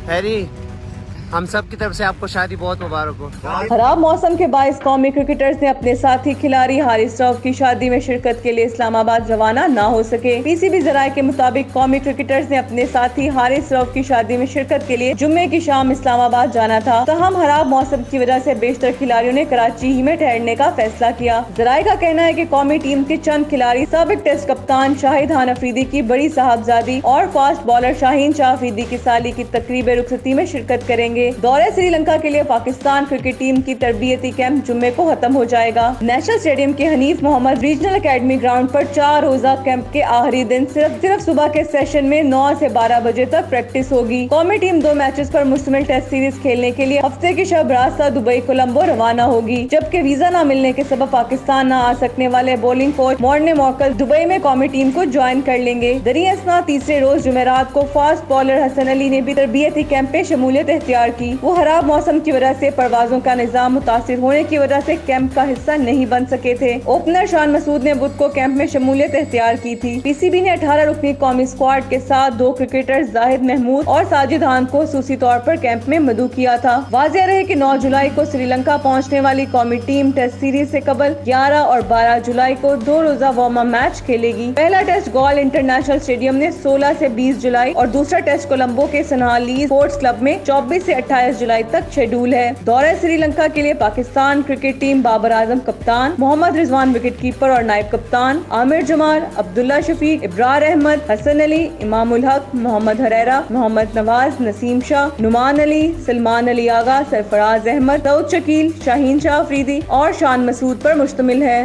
Harry, हम सब की तरफ से आपको शादी बहुत मुबारक हो। खराब मौसम के बायस कौमी क्रिकेटर्स ने अपने साथी खिलाड़ी हारिस रऊफ की शादी में शिरकत के लिए इस्लामाबाद रवाना न हो सके। पीसीबी जराये के मुताबिक कौमी क्रिकेटर्स ने अपने साथी हारिस रऊफ की शादी में शिरकत के लिए जुम्मे की शाम इस्लामाबाद जाना था, तहम खराब मौसम की वजह से बेशतर खिलाड़ियों ने कराची ही में ठहरने का फैसला किया। जराये का कहना है कि कौमी टीम के चंद खिलाड़ी साबिक टेस्ट कप्तान शाहिद खान अफरीदी की बड़ी साहबजादी और फास्ट बॉलर शाहीन शाह अफरीदी की साली की तकरीब रुखसती में शिरकत करेंगे। दौरे श्रीलंका के लिए पाकिस्तान क्रिकेट टीम की तरबियती कैंप जुम्मे को खत्म हो जाएगा। नेशनल स्टेडियम के Hanif Mohammad regional academy ground पर 4 रोजा कैंप के आखिरी दिन सिर्फ सुबह के सेशन में 9 से 12 बजे तक प्रैक्टिस होगी। कौमी टीम 2 मैचेस पर मुश्तमिल टेस्ट सीरीज खेलने के लिए हफ्ते की शब रास्ता दुबई कोलंबो रवाना होगी, जबकि वीजा न मिलने के सबब पाकिस्तान न आ सकने वाले bowling coach Morne Morkel Dubai में कौमी टीम को ज्वाइन कर लेंगे। दरियासना तीसरे रोज जुमेरात को फास्ट बॉलर हसन अली ने भी तरबियती कैंप में शमूलियत इख्तियार की। वो खराब मौसम की वजह से परवाजों का निजाम मुतासिर होने की वजह से कैंप का हिस्सा नहीं बन सके थे। ओपनर शान मसूद ने बुध को कैंप में शमूलियत इख्तियार की थी। पीसीबी ने 18 रुकनी कौमी स्क्वाड के साथ 2 क्रिकेटर जाहिद महमूद और साजिद खान को खसूसी तौर पर कैंप में मदऊ किया था। वाज़ेह रहे कि 9 जुलाई को श्रीलंका पहुंचने वाली कौमी टीम टेस्ट सीरीज से कबल 11 और 12 जुलाई को 2 रोजा वार्म अप मैच खेलेगी। पहला टेस्ट गॉल इंटरनेशनल स्टेडियम ने 16 से 20 जुलाई और दूसरा टेस्ट कोलंबो के सनहाली स्पोर्ट्स क्लब में 24 से 28 जुलाई तक शेड्यूल है। दौरे श्रीलंका के लिए पाकिस्तान क्रिकेट टीम बाबर आजम कप्तान, मोहम्मद रिजवान विकेट कीपर और नायब कप्तान, आमिर जमाल, अब्दुल्ला शफीक, इब्रार अहमद, हसन अली, इमामुल हक, मोहम्मद हरेरा, मोहम्मद नवाज, नसीम शाह, नुमान अली, सलमान अली आगा, सरफराज अहमद, दाऊद शकील, शाहीन शाह अफरीदी और शान मसूद पर मुश्तमिल है।